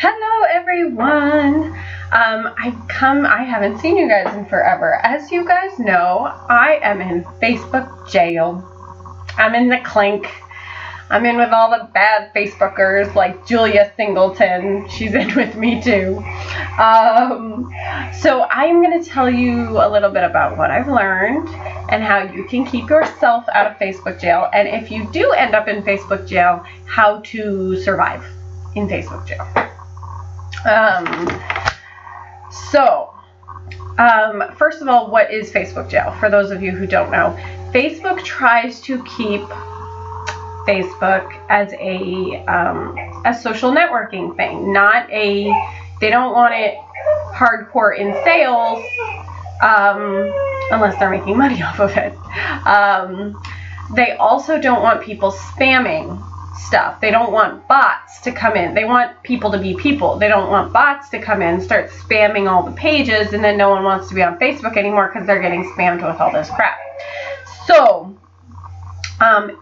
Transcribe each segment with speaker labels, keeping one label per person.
Speaker 1: Hello everyone. I haven't seen you guys in forever. As you guys know, I am in Facebook jail. I'm in the clink. I'm in with all the bad Facebookers like Julia Singleton. She's in with me too. So I'm going to tell you a little bit about what I've learned and how you can keep yourself out of Facebook jail. And if you do end up in Facebook jail, how to survive in Facebook jail. First of all, what is Facebook jail? For those of you who don't know, Facebook tries to keep Facebook as a social networking thing, they don't want it hardcore in sales, unless they're making money off of it. They also don't want people spamming stuff. They don't want bots to come in. They want people to be people. They don't want bots to come in, start spamming all the pages, and then no one wants to be on Facebook anymore because they're getting spammed with all this crap. So,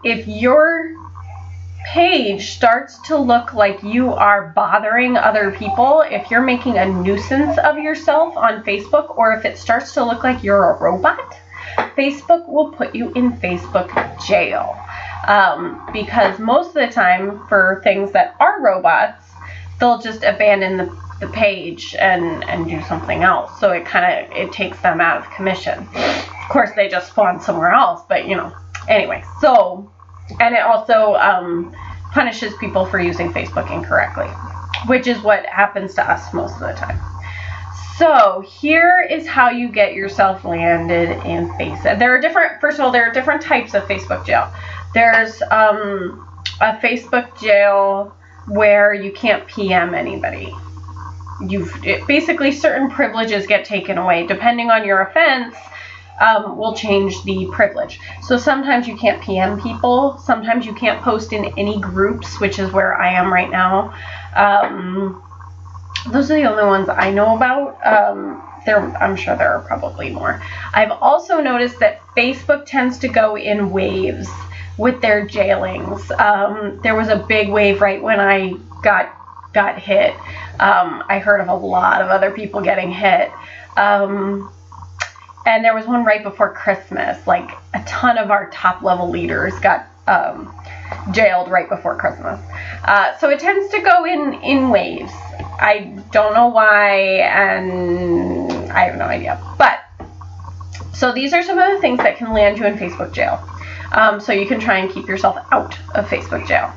Speaker 1: if your page starts to look like you are bothering other people, if you're making a nuisance of yourself on Facebook, or if it starts to look like you're a robot, Facebook will put you in Facebook jail. Because most of the time, for things that are robots, they'll just abandon the page and do something else. So it takes them out of commission. Of course, they just spawn somewhere else, but anyway. So, and it also punishes people for using Facebook incorrectly, which is what happens to us most of the time. So here is how you get yourself landed in Facebook. First of all, there are different types of Facebook jail. There's a Facebook jail where you can't PM anybody. Basically, certain privileges get taken away. Depending on your offense, will change the privilege. So sometimes you can't PM people. Sometimes you can't post in any groups, which is where I am right now. Those are the only ones I know about. I'm sure there are probably more. I've also noticed that Facebook tends to go in waves with their jailings. There was a big wave right when I got hit. I heard of a lot of other people getting hit. And there was one right before Christmas. Like, a ton of our top level leaders got jailed right before Christmas. So it tends to go in waves. I don't know why, and I have no idea. But, so these are some of the things that can land you in Facebook jail. So you can try and keep yourself out of Facebook jail.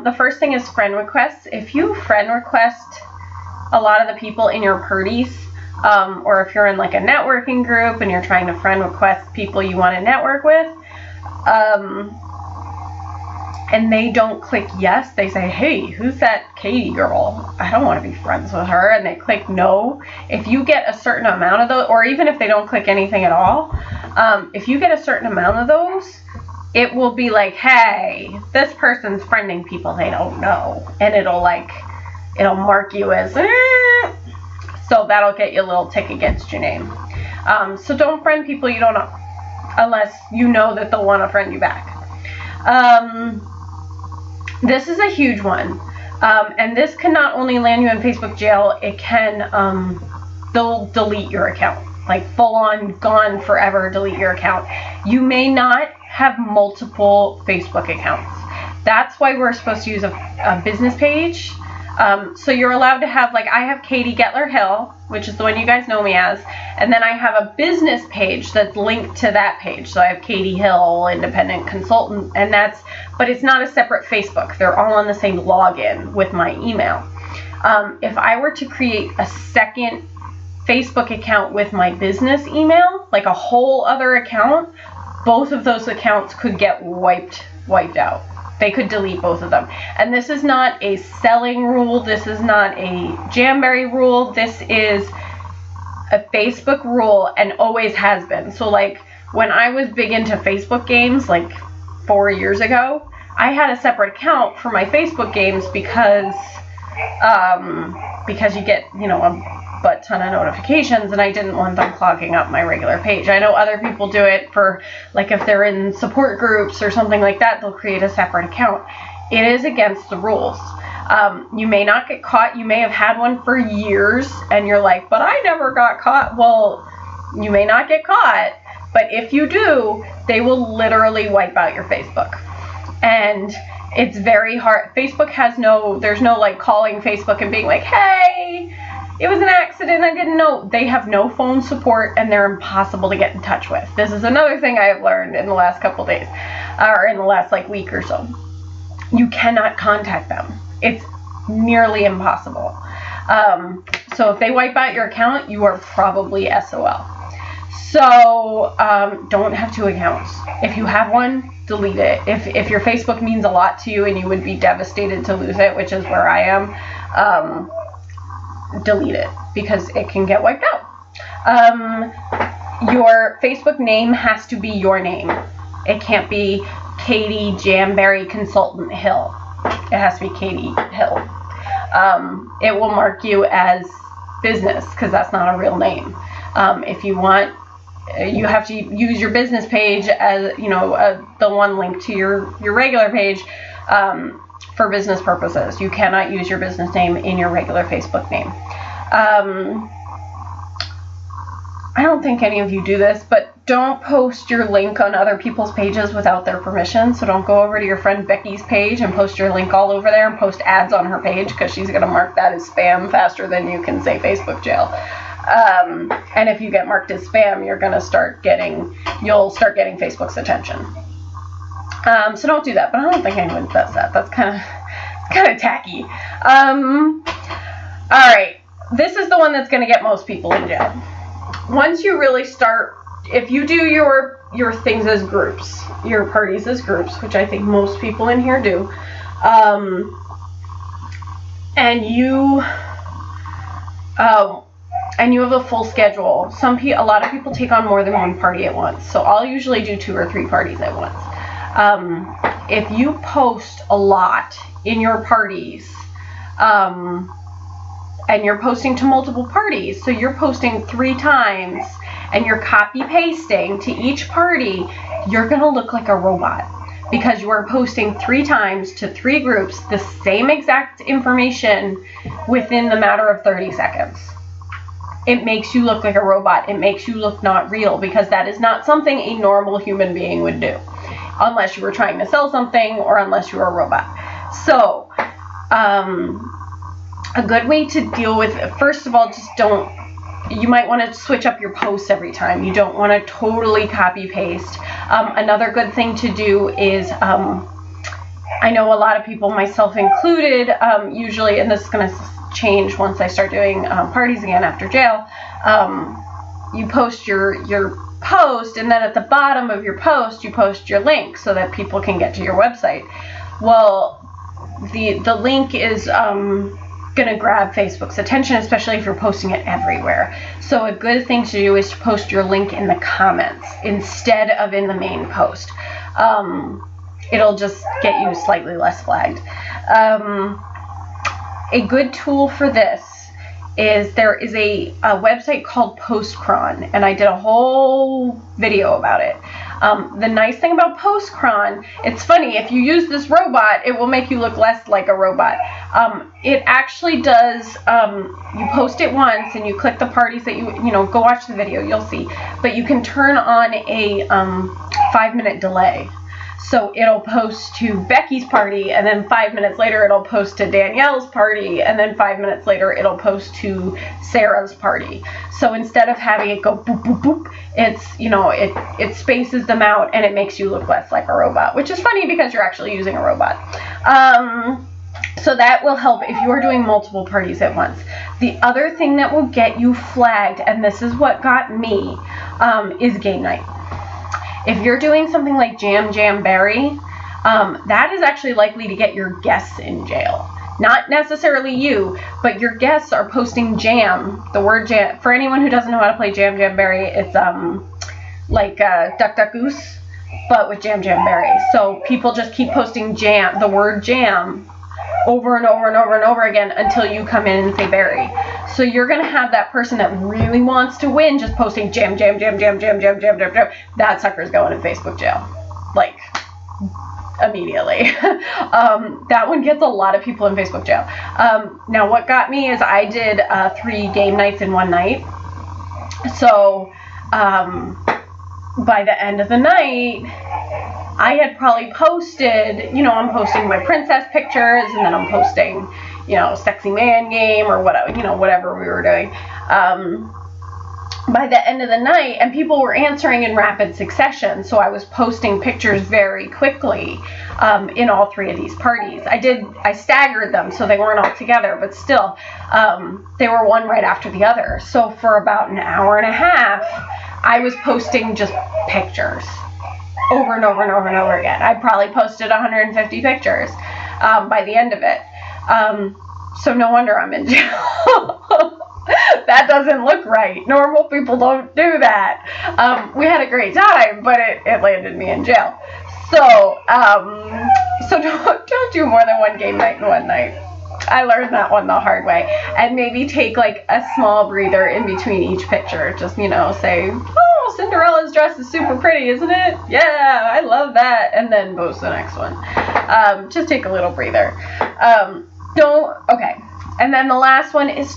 Speaker 1: The first thing is friend requests. If you friend request a lot of the people in your parties, or if you're in like a networking group and you're trying to friend request people you want to network with, and they don't click yes, they say, hey, who's that Katie girl? I don't want to be friends with her. And they click no. If you get a certain amount of those, or even if they don't click anything at all, if you get a certain amount of those, it will be like, hey, this person's friending people they don't know. And it'll mark you as, so that'll get you a little tick against your name. So don't friend people you don't know, unless you know that they'll want to friend you back. This is a huge one. And this can not only land you in Facebook jail, it can, they'll delete your account. Like, full on, gone forever, delete your account. You may not have multiple Facebook accounts. That's why we're supposed to use a business page. So you're allowed to have, like, I have Katie Getler Hill, which is the one you guys know me as, and then I have a business page that's linked to that page. So I have Katie Hill, independent consultant, but it's not a separate Facebook. They're all on the same login with my email. If I were to create a second Facebook account with my business email, like a whole other account, both of those accounts could get wiped out. They could delete both of them. And this is not a selling rule. This is not a Jamberry rule. This is a Facebook rule and always has been. So, like, when I was big into Facebook games, like 4 years ago, I had a separate account for my Facebook games because you get, a butt ton of notifications, and I didn't want them clogging up my regular page. I know other people do it for, like, if they're in support groups or something like that, they'll create a separate account. It is against the rules. You may not get caught. You may have had one for years and you're like, but I never got caught. Well, you may not get caught, but if you do, they will literally wipe out your Facebook. And it's very hard. Facebook has there's no like calling Facebook and being like, hey, it was an accident, I didn't know. They have no phone support and they're impossible to get in touch with. This is another thing I have learned in the last couple days, or in the last like week or so. You cannot contact them. It's nearly impossible. So if they wipe out your account, you are probably SOL. So don't have 2 accounts. If you have one, delete it. If your Facebook means a lot to you and you would be devastated to lose it, which is where I am, delete it because it can get wiped out. Your Facebook name has to be your name. It can't be Katie Jamberry Consultant Hill. It has to be Katie Hill. It will mark you as business because that's not a real name. If you want, you have to use your business page as, the one link to your regular page for business purposes. You cannot use your business name in your regular Facebook name. I don't think any of you do this, but don't post your link on other people's pages without their permission. So don't go over to your friend Becky's page and post your link all over there and post ads on her page because she's going to mark that as spam faster than you can say Facebook jail. And if you get marked as spam, you'll start getting Facebook's attention. So don't do that, but I don't think anyone does that. That's kind of tacky. All right, this is the one that's going to get most people in jail. Once you really start, if you do your things as groups, your parties as groups, which I think most people in here do, and you have a full schedule. A lot of people take on more than one party at once, so I'll usually do 2 or 3 parties at once. If you post a lot in your parties, and you're posting to multiple parties, so you're posting 3 times and you're copy pasting to each party, you're gonna look like a robot because you are posting 3 times to 3 groups the same exact information within the matter of 30 seconds. It makes you look like a robot. It makes you look not real because that is not something a normal human being would do unless you were trying to sell something or unless you were a robot. So, a good way to deal with it, first of all, you might want to switch up your posts every time. You don't want to totally copy paste. Another good thing to do is, I know a lot of people, myself included, usually, and this is going to change once I start doing parties again after jail, you post your post, and then at the bottom of your post, you post your link so that people can get to your website. Well, the link is going to grab Facebook's attention, especially if you're posting it everywhere. So a good thing to do is to post your link in the comments instead of in the main post. It'll just get you slightly less flagged. A good tool for this is there is a website called Postcron, and I did a whole video about it. The nice thing about Postcron, it's funny, if you use this robot, it will make you look less like a robot. It actually does, you post it once and you click the parties that go watch the video, you'll see. But you can turn on a 5-minute delay. So it'll post to Becky's party, and then 5 minutes later it'll post to Danielle's party, and then 5 minutes later it'll post to Sarah's party. So instead of having it go boop, boop, boop, it's, it spaces them out and it makes you look less like a robot, which is funny because you're actually using a robot. So that will help if you are doing multiple parties at once. The other thing that will get you flagged, and this is what got me, is game night. If you're doing something like Jamberry, that is actually likely to get your guests in jail. Not necessarily you, but your guests are posting jam, the word jam. For anyone who doesn't know how to play Jamberry, it's like Duck Duck Goose, but with Jamberry. So people just keep posting jam, the word jam, over and over and over and over again until you come in and say berry. So you're going to have that person that really wants to win just posting jam, jam, jam, jam, jam, jam, jam, jam, jam. That sucker's going in Facebook jail. Like, immediately. That one gets a lot of people in Facebook jail. Now what got me is I did 3 game nights in one night. So by the end of the night, I had probably posted, you know, I'm posting my princess pictures, and then I'm posting, you know, sexy man game or whatever, you know, whatever we were doing. By the end of the night, and people were answering in rapid succession, so I was posting pictures very quickly in all 3 of these parties. I staggered them so they weren't all together, but still, they were one right after the other. So for about an hour and a half, I was posting just pictures over and over and over and over again. I probably posted 150 pictures by the end of it. So no wonder I'm in jail. That doesn't look right. Normal people don't do that. We had a great time, but it landed me in jail. So don't do more than 1 game night in one night. I learned that one the hard way. And maybe take like a small breather in between each picture. Just, you know, say, oh, Cinderella's dress is super pretty, isn't it? Yeah, I love that. And then post the next one. Just take a little breather. Okay. And then the last one is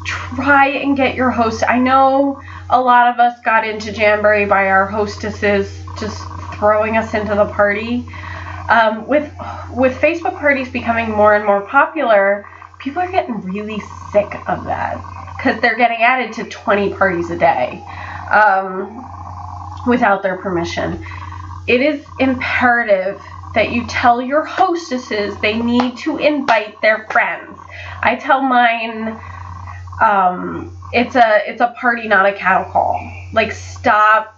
Speaker 1: try and get your host. I know a lot of us got into Jamboree by our hostesses just throwing us into the party. With Facebook parties becoming more and more popular, people are getting really sick of that because they're getting added to 20 parties a day without their permission. It is imperative that you tell your hostesses they need to invite their friends. I tell mine, it's a party, not a cattle call. Like, stop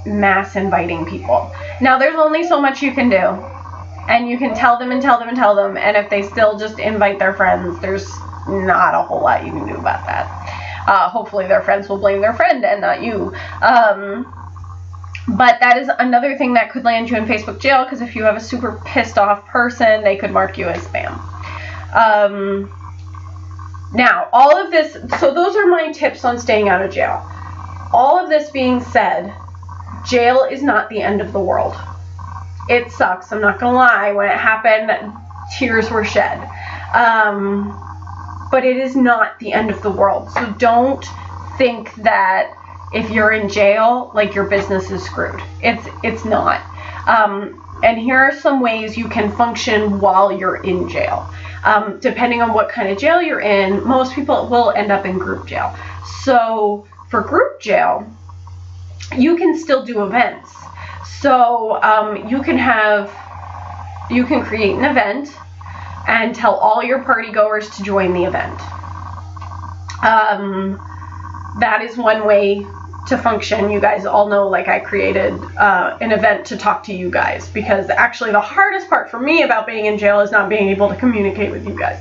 Speaker 1: mass inviting people. Now, there's only so much you can do, and you can tell them and tell them and tell them, and if they still just invite their friends, there's not a whole lot you can do about that. Hopefully their friends will blame their friend and not you. But that is another thing that could land you in Facebook jail, because if you have a super pissed off person, they could mark you as spam. Now, all of this, so those are my tips on staying out of jail. All of this being said, jail is not the end of the world. It sucks, I'm not gonna lie. When it happened, tears were shed. But it is not the end of the world. So don't think that if you're in jail, like, your business is screwed. It's not. And here are some ways you can function while you're in jail. Depending on what kind of jail you're in, most people will end up in group jail. So for group jail, you can still do events. So you can create an event and tell all your party goers to join the event. That is one way to function. You guys all know, like, I created an event to talk to you guys, because actually the hardest part for me about being in jail is not being able to communicate with you guys.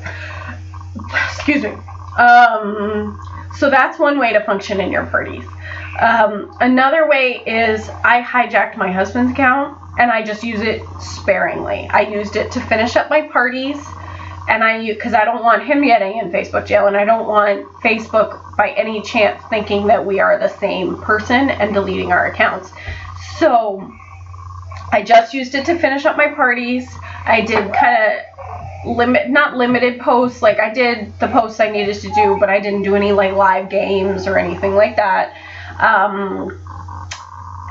Speaker 1: Excuse me. So that's one way to function in your parties. Another way is I hijacked my husband's account, and I just use it sparingly. I used it to finish up my parties, and because I don't want him getting in Facebook jail, and I don't want Facebook by any chance thinking that we are the same person and deleting our accounts. So I just used it to finish up my parties. I did kind of not limited posts, like I did the posts I needed to do, but I didn't do any like live games or anything like that.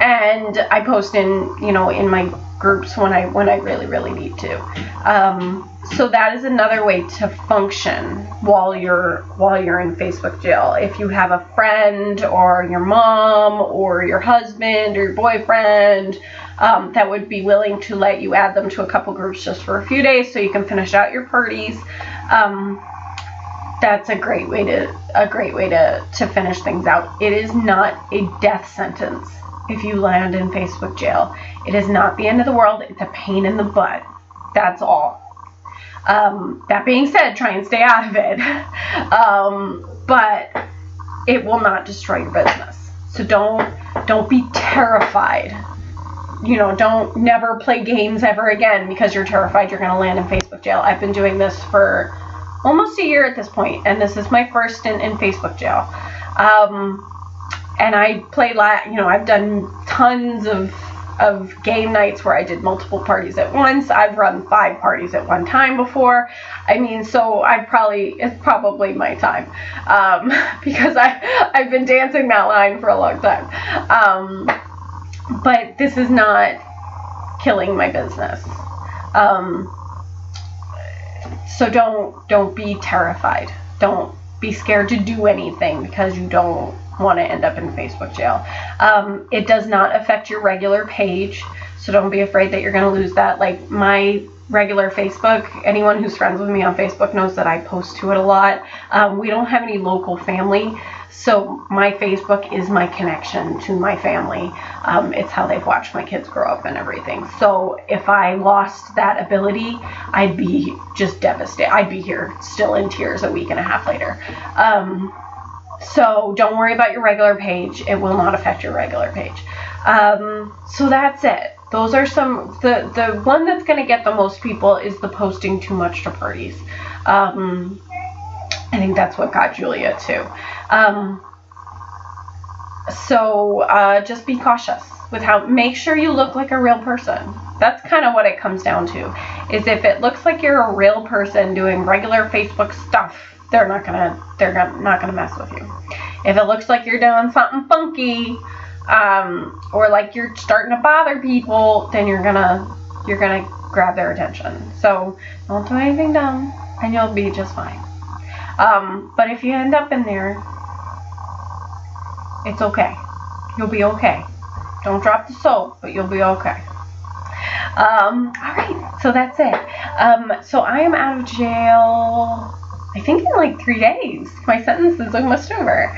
Speaker 1: And I post in my groups when I really need to. So that is another way to function while you're in Facebook jail. If you have a friend or your mom or your husband or your boyfriend that would be willing to let you add them to a couple groups just for a few days so you can finish out your parties, that's a great way to finish things out. It is not a death sentence if you land in Facebook jail. It is not the end of the world. It's a pain in the butt. That's all. That being said, try and stay out of it. But it will not destroy your business. So don't be terrified. Don't never play games ever again because you're terrified you're going to land in Facebook jail. I've been doing this for almost a year at this point, and this is my first stint in Facebook jail. And I played, I've done tons of of game nights where I did multiple parties at once. I've run 5 parties at one time before. I mean, so it's probably my time, because I've been dancing that line for a long time. But this is not killing my business. So don't be terrified. Don't be scared to do anything because you don't want to end up in Facebook jail. It does not affect your regular page, so don't be afraid that you're going to lose that. Like my regular Facebook, anyone who's friends with me on Facebook knows that I post to it a lot. We don't have any local family, so my Facebook is my connection to my family. It's how they've watched my kids grow up and everything. So if I lost that ability, I'd be just devastated. I'd be here still in tears a week and a half later. So don't worry about your regular page. It will not affect your regular page. So that's it. Those are some, the one that's going to get the most people is the posting too much to parties. I think that's what got Julia too. So just be cautious with make sure you look like a real person. That's kind of what it comes down to, is if it looks like you're a real person doing regular Facebook stuff, they're not gonna mess with you. If it looks like you're doing something funky, or like you're starting to bother people, then you're gonna grab their attention. So don't do anything dumb, and you'll be just fine. But if you end up in there, it's okay. You'll be okay. Don't drop the soap, but you'll be okay. Alright, so that's it. So I am out of jail, I think in like 3 days. My sentence is almost over.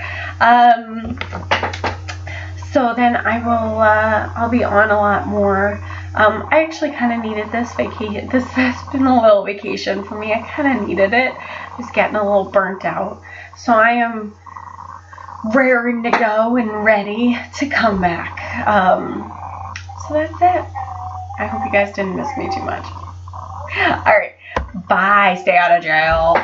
Speaker 1: So then I'll be on a lot more. I actually kind of needed this vacation. This has been a little vacation for me. I kind of needed it. I was getting a little burnt out. So I am raring to go and ready to come back. So that's it. I hope you guys didn't miss me too much. Alright, bye. Stay out of jail.